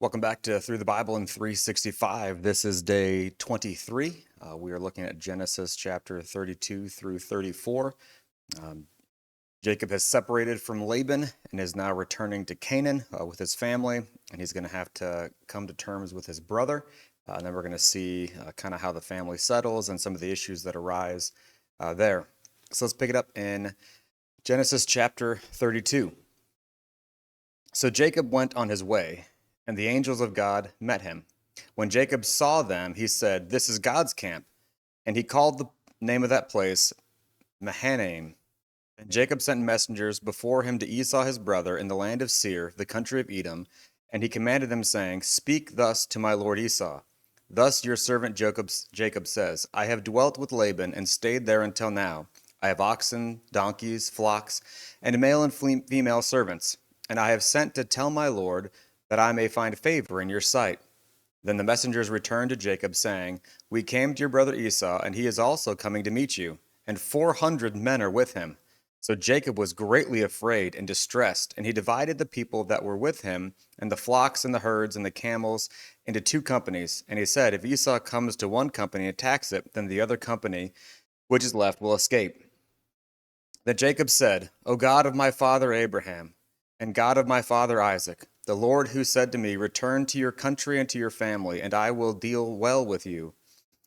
Welcome back to Through the Bible in 365. This is day 23. We are looking at Genesis chapter 32 through 34. Um, Jacob has separated from Laban and is now returning to Canaan with his family, and he's going to have to come to terms with his brother. And then we're going to see kind of how the family settles and some of the issues that arise there. So let's pick it up in Genesis chapter 32. So Jacob went on his way, and the angels of God met him. When Jacob saw them, he said, "This is God's camp." And he called the name of that place Mahanaim. And Jacob sent messengers before him to Esau his brother in the land of Seir, the country of Edom. And he commanded them, saying, "Speak thus to my lord Esau. Thus your servant Jacob says, I have dwelt with Laban and stayed there until now. I have oxen, donkeys, flocks, and male and female servants. And I have sent to tell my lord that I may find favor in your sight." Then the messengers returned to Jacob, saying, "We came to your brother Esau, and he is also coming to meet you, and 400 men are with him." So Jacob was greatly afraid and distressed, and he divided the people that were with him, and the flocks and the herds and the camels, into two companies. And he said, "If Esau comes to one company and attacks it, then the other company which is left will escape." Then Jacob said, "O God of my father Abraham, and God of my father Isaac, the Lord who said to me, 'Return to your country and to your family, and I will deal well with you,'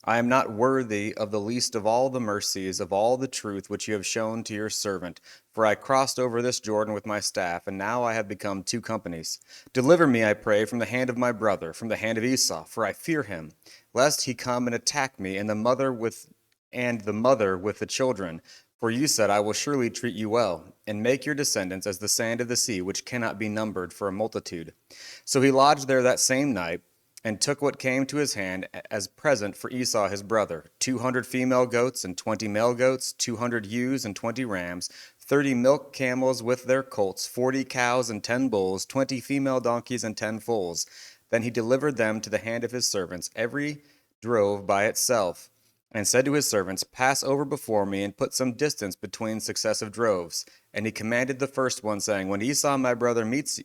I am not worthy of the least of all the mercies of all the truth which you have shown to your servant, for I crossed over this Jordan with my staff, and now I have become two companies. Deliver me, I pray, from the hand of my brother, from the hand of Esau, for I fear him, lest he come and attack me, and the mother with the children. For you said, I will surely treat you well, and make your descendants as the sand of the sea, which cannot be numbered for a multitude." So he lodged there that same night, and took what came to his hand as present for Esau his brother, 200 female goats and 20 male goats, 200 ewes and 20 rams, 30 milk camels with their colts, 40 cows and 10 bulls, 20 female donkeys and 10 foals. Then he delivered them to the hand of his servants, every drove by itself, and said to his servants, "Pass over before me, and put some distance between successive droves." And he commanded the first one, saying, "When Esau my brother meets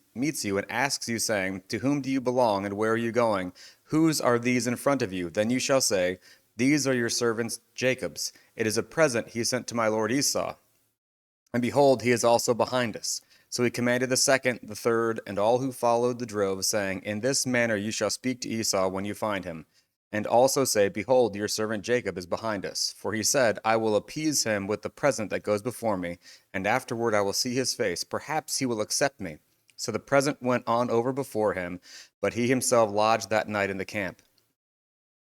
you and asks you, saying, 'To whom do you belong, and where are you going? Whose are these in front of you?' Then you shall say, 'These are your servants Jacob's. It is a present he sent to my lord Esau. And behold, he is also behind us.' So he commanded the second, the third, and all who followed the drove, saying, 'In this manner you shall speak to Esau when you find him. And also say, Behold, your servant Jacob is behind us. For he said, I will appease him with the present that goes before me, and afterward I will see his face. Perhaps he will accept me.' So the present went on over before him, but he himself lodged that night in the camp.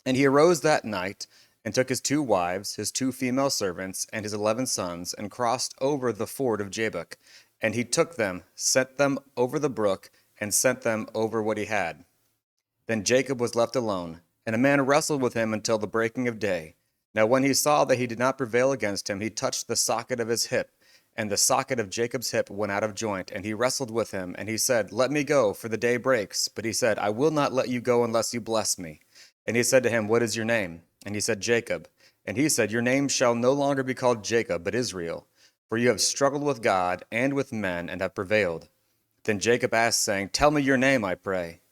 And he arose that night, and took his 2 wives, his 2 female servants, and his 11 sons, and crossed over the ford of Jabbok. And he took them, sent them over the brook, and sent them over what he had. Then Jacob was left alone, and a man wrestled with him until the breaking of day. Now when he saw that he did not prevail against him, he touched the socket of his hip, and the socket of Jacob's hip went out of joint. And he wrestled with him, and he said, 'Let me go, for the day breaks.' But he said, 'I will not let you go unless you bless me.' And he said to him, 'What is your name?' And he said, 'Jacob.' And he said, 'Your name shall no longer be called Jacob, but Israel, for you have struggled with God and with men, and have prevailed.' Then Jacob asked, saying, 'Tell me your name, I pray.'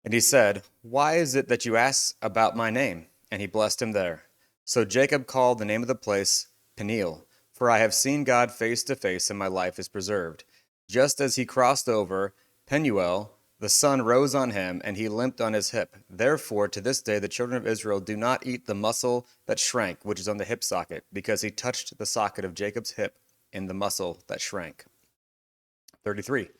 And he said, 'Why is it that you ask about my name?' And he blessed him there. So Jacob called the name of the place Peniel, for I have seen God face to face, and my life is preserved. Just as he crossed over Penuel, the sun rose on him, and he limped on his hip. Therefore, to this day, the children of Israel do not eat the muscle that shrank, which is on the hip socket, because he touched the socket of Jacob's hip in the muscle that shrank. 33.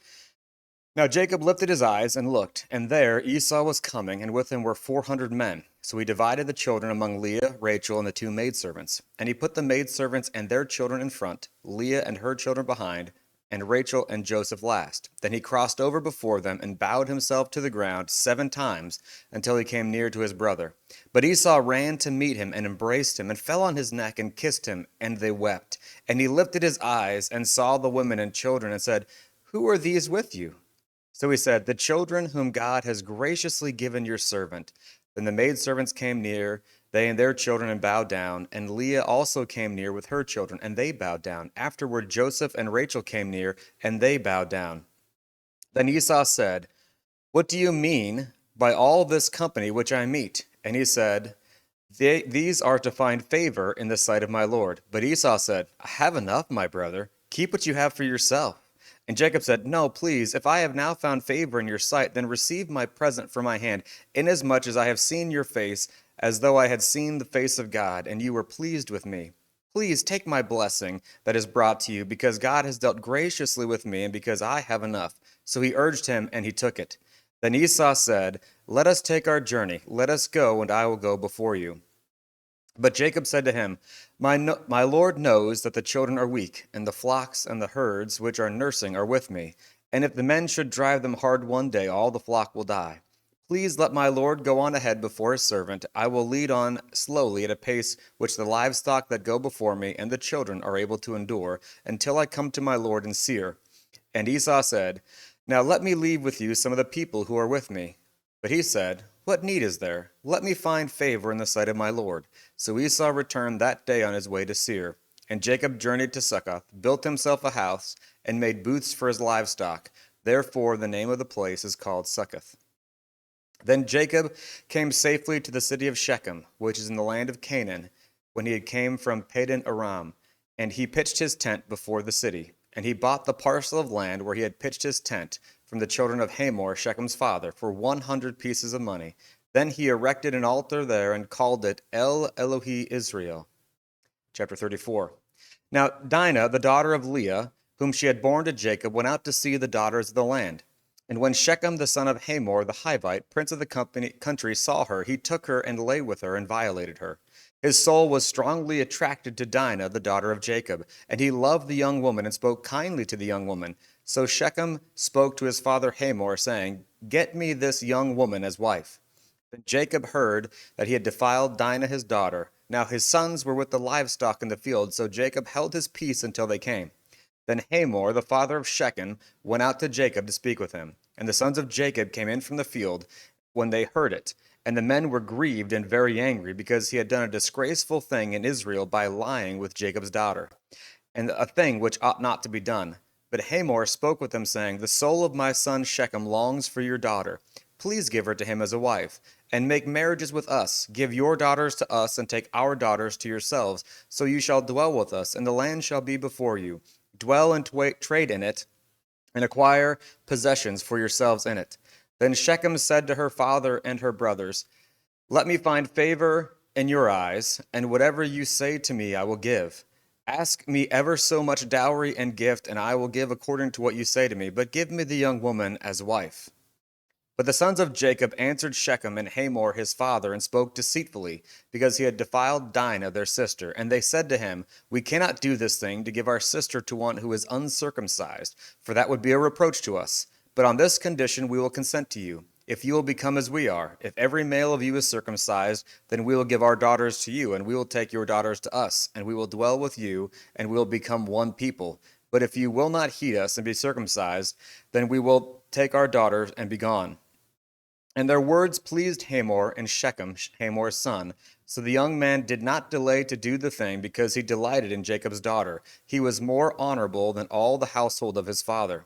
Now Jacob lifted his eyes and looked, and there Esau was coming, and with him were 400 men. So he divided the children among Leah, Rachel, and the 2 maidservants. And he put the maidservants and their children in front, Leah and her children behind, and Rachel and Joseph last. Then he crossed over before them and bowed himself to the ground 7 times until he came near to his brother. But Esau ran to meet him and embraced him and fell on his neck and kissed him, and they wept. And he lifted his eyes and saw the women and children and said, 'Who are these with you?' So he said, 'The children whom God has graciously given your servant.' Then the maidservants came near, they and their children, and bowed down. And Leah also came near with her children, and they bowed down. Afterward Joseph and Rachel came near, and they bowed down. Then Esau said, What do you mean by all this company which I meet? And he said, These are to find favor in the sight of my Lord. But Esau said, I have enough, my brother. Keep what you have for yourself. And Jacob said, No, please, if I have now found favor in your sight, then receive my present from my hand, inasmuch as I have seen your face, as though I had seen the face of God, and you were pleased with me. Please take my blessing that is brought to you, because God has dealt graciously with me, and because I have enough. So he urged him, and he took it. Then Esau said, Let us take our journey. Let us go, and I will go before you. But Jacob said to him, my Lord knows that the children are weak, and the flocks and the herds which are nursing are with me. And if the men should drive them hard one day, all the flock will die. Please let my Lord go on ahead before his servant. I will lead on slowly at a pace which the livestock that go before me and the children are able to endure, until I come to my Lord in Seir. And Esau said, Now let me leave with you some of the people who are with me. But he said, What need is there? Let me find favor in the sight of my Lord. So Esau returned that day on his way to Seir. And Jacob journeyed to Succoth, built himself a house, and made booths for his livestock. Therefore the name of the place is called Succoth. Then Jacob came safely to the city of Shechem, which is in the land of Canaan, when he came from Padan Aram. And he pitched his tent before the city. And he bought the parcel of land where he had pitched his tent from the children of Hamor, Shechem's father, for 100 pieces of money. Then he erected an altar there and called it El Elohi Israel. Chapter 34. Now Dinah, the daughter of Leah, whom she had borne to Jacob, went out to see the daughters of the land. And when Shechem, the son of Hamor, the Hivite, prince of the country, saw her, he took her and lay with her and violated her. His soul was strongly attracted to Dinah, the daughter of Jacob, and he loved the young woman and spoke kindly to the young woman. So Shechem spoke to his father Hamor, saying, Get me this young woman as wife. Then Jacob heard that he had defiled Dinah his daughter. Now his sons were with the livestock in the field, so Jacob held his peace until they came. Then Hamor, the father of Shechem, went out to Jacob to speak with him. And the sons of Jacob came in from the field when they heard it. And the men were grieved and very angry, because he had done a disgraceful thing in Israel by lying with Jacob's daughter, and a thing which ought not to be done. But Hamor spoke with them, saying, The soul of my son Shechem longs for your daughter. Please give her to him as a wife, and make marriages with us. Give your daughters to us, and take our daughters to yourselves. So you shall dwell with us, and the land shall be before you. Dwell and trade in it, and acquire possessions for yourselves in it. Then Shechem said to her father and her brothers, Let me find favor in your eyes, and whatever you say to me I will give. Ask me ever so much dowry and gift, and I will give according to what you say to me, but give me the young woman as wife. But the sons of Jacob answered Shechem and Hamor his father, and spoke deceitfully, because he had defiled Dinah their sister. And they said to him, We cannot do this thing, to give our sister to one who is uncircumcised, for that would be a reproach to us. But on this condition we will consent to you, if you will become as we are. If every male of you is circumcised, then we will give our daughters to you, and we will take your daughters to us, and we will dwell with you, and we will become one people. But if you will not heed us and be circumcised, then we will take our daughters and be gone. And their words pleased Hamor and Shechem, Hamor's son. So the young man did not delay to do the thing, because he delighted in Jacob's daughter. He was more honorable than all the household of his father.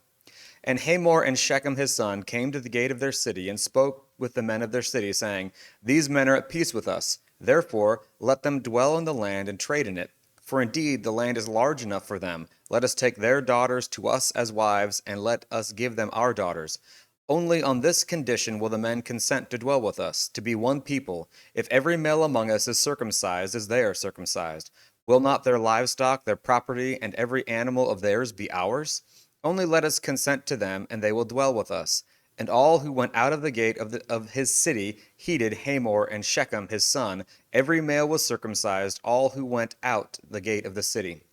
And Hamor and Shechem his son came to the gate of their city, and spoke with the men of their city, saying, These men are at peace with us. Therefore let them dwell in the land and trade in it. For indeed the land is large enough for them. Let us take their daughters to us as wives, and let us give them our daughters. Only on this condition will the men consent to dwell with us, to be one people, if every male among us is circumcised as they are circumcised. Will not their livestock, their property, and every animal of theirs be ours? Only let us consent to them, and they will dwell with us. And all who went out of the gate of his city heeded Hamor and Shechem his son. Every male was circumcised, all who went out the gate of the city.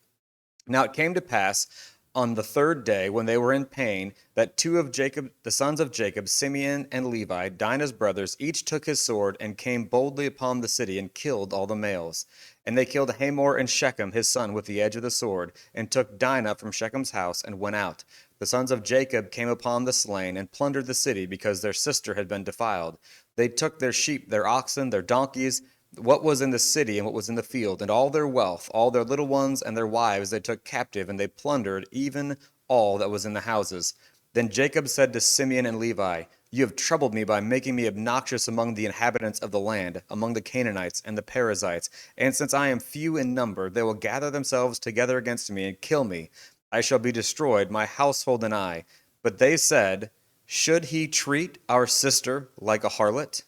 Now it came to pass on the third day, when they were in pain, that two of Jacob, the sons of Jacob, Simeon and Levi, Dinah's brothers, each took his sword and came boldly upon the city and killed all the males. And they killed Hamor and Shechem his son with the edge of the sword, and took Dinah from Shechem's house and went out. The sons of Jacob came upon the slain and plundered the city, because their sister had been defiled. They took their sheep, their oxen, their donkeys, what was in the city and what was in the field, and all their wealth, all their little ones and their wives they took captive, and they plundered even all that was in the houses. Then Jacob said to Simeon and Levi, "You have troubled me by making me obnoxious among the inhabitants of the land, among the Canaanites and the Perizzites. And since I am few in number, they will gather themselves together against me and kill me. I shall be destroyed, my household and I." But they said, "Should he treat our sister like a harlot?"